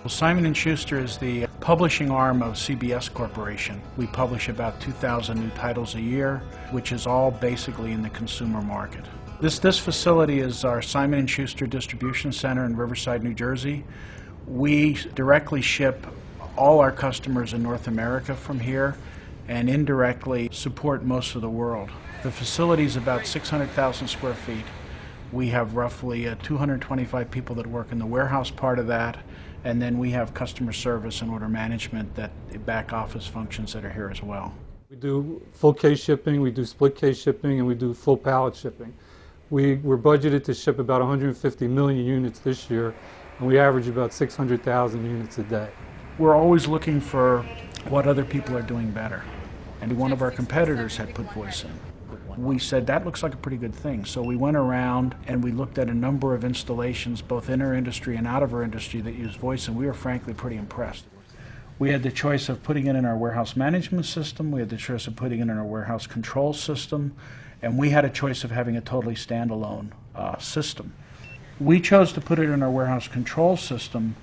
Well, Simon & Schuster is the publishing arm of CBS Corporation. We publish about 2,000 new titles a year, which is all basically in the consumer market. This facility is our Simon & Schuster distribution center in Riverside, New Jersey. We directly ship all our customers in North America from here and indirectly support most of the world. The facility is about 600,000 square feet. We have roughly 225 people that work in the warehouse part of that, and then we have customer service and order management, that back office functions that are here as well. We do full case shipping, we do split case shipping, and we do full pallet shipping. We're budgeted to ship about 150 million units this year, and we average about 600,000 units a day. We're always looking for what other people are doing better, and one of our competitors had put voice in. We said that looks like a pretty good thing, so we went around and we looked at a number of installations both in our industry and out of our industry that use voice, and we were frankly pretty impressed. We had the choice of putting it in our warehouse management system, we had the choice of putting it in our warehouse control system, and we had a choice of having a totally standalone system. We chose to put it in our warehouse control system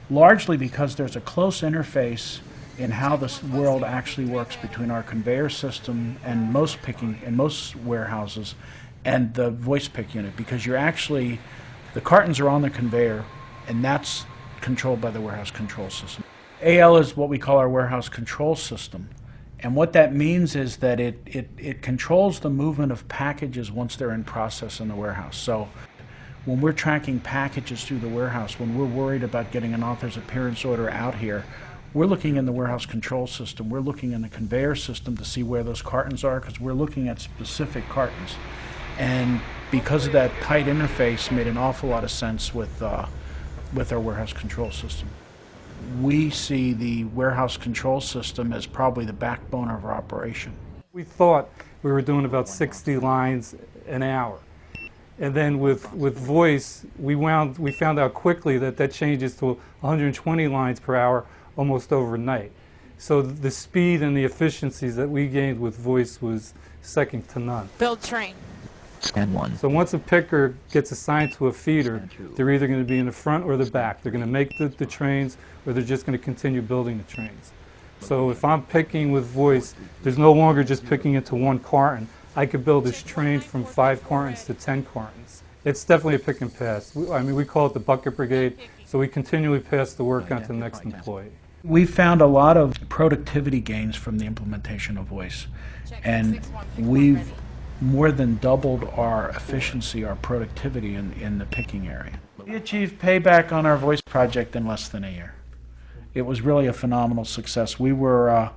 largely because there's a close interface in how this world actually works between our conveyor system and most warehouses and the voice pick unit, because the cartons are on the conveyor and that's controlled by the warehouse control system. AL is what we call our warehouse control system, and what that means is that it controls the movement of packages once they're in process in the warehouse. So when we're tracking packages through the warehouse, when we're worried about getting an author's appearance order out here, we're looking in the warehouse control system, we're looking in the conveyor system to see where those cartons are, because we're looking at specific cartons. And because of that tight interface, made an awful lot of sense with our warehouse control system. We see the warehouse control system as probably the backbone of our operation. We thought we were doing about 60 lines an hour. And then with voice, we found out quickly that changes to 120 lines per hour almost overnight. So the speed and the efficiencies that we gained with voice was second to none. Build train. Scan 1. So once a picker gets assigned to a feeder, they're either going to be in the front or the back. They're going to make the trains, or they're just going to continue building the trains. So if I'm picking with voice, there's no longer just picking into one carton. I could build this train from 5 cartons to 10 cartons. It's definitely a pick and pass. We call it the bucket brigade, so we continually pass the work on to the next employee. We found a lot of productivity gains from the implementation of voice, and we've more than doubled our efficiency, our productivity in the picking area. We achieved payback on our voice project in less than a year. It was really a phenomenal success. We were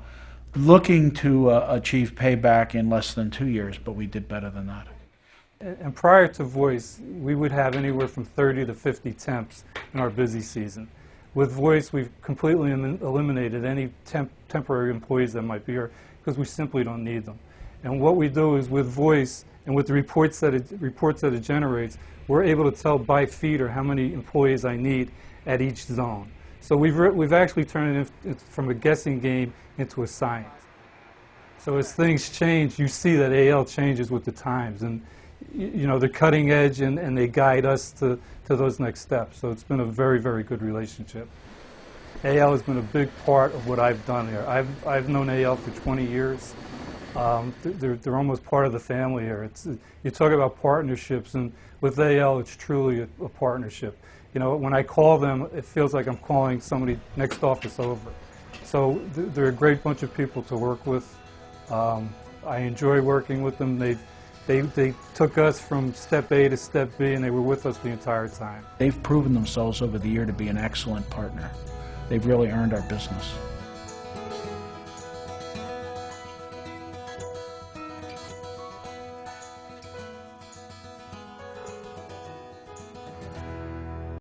looking to achieve payback in less than 2 years, but we did better than that. And prior to voice, we would have anywhere from 30 to 50 temps in our busy season. With voice, we've completely eliminated any temporary employees that might be here because we simply don't need them. And what we do is with voice and with the reports that it generates, we're able to tell by feeder how many employees I need at each zone. So we've actually turned it from a guessing game into a science. So as things change, you see that AL changes with the times, and they're cutting edge and they guide us to those next steps. So it's been a very, very good relationship. AL has been a big part of what I've done here. I've known AL for 20 years. They're almost part of the family here. You talk about partnerships, and with AL, it's truly a partnership. When I call them, it feels like I'm calling somebody next office over. So they're a great bunch of people to work with. I enjoy working with them. They took us from step A to step B, and they were with us the entire time. They've proven themselves over the year to be an excellent partner. They've really earned our business.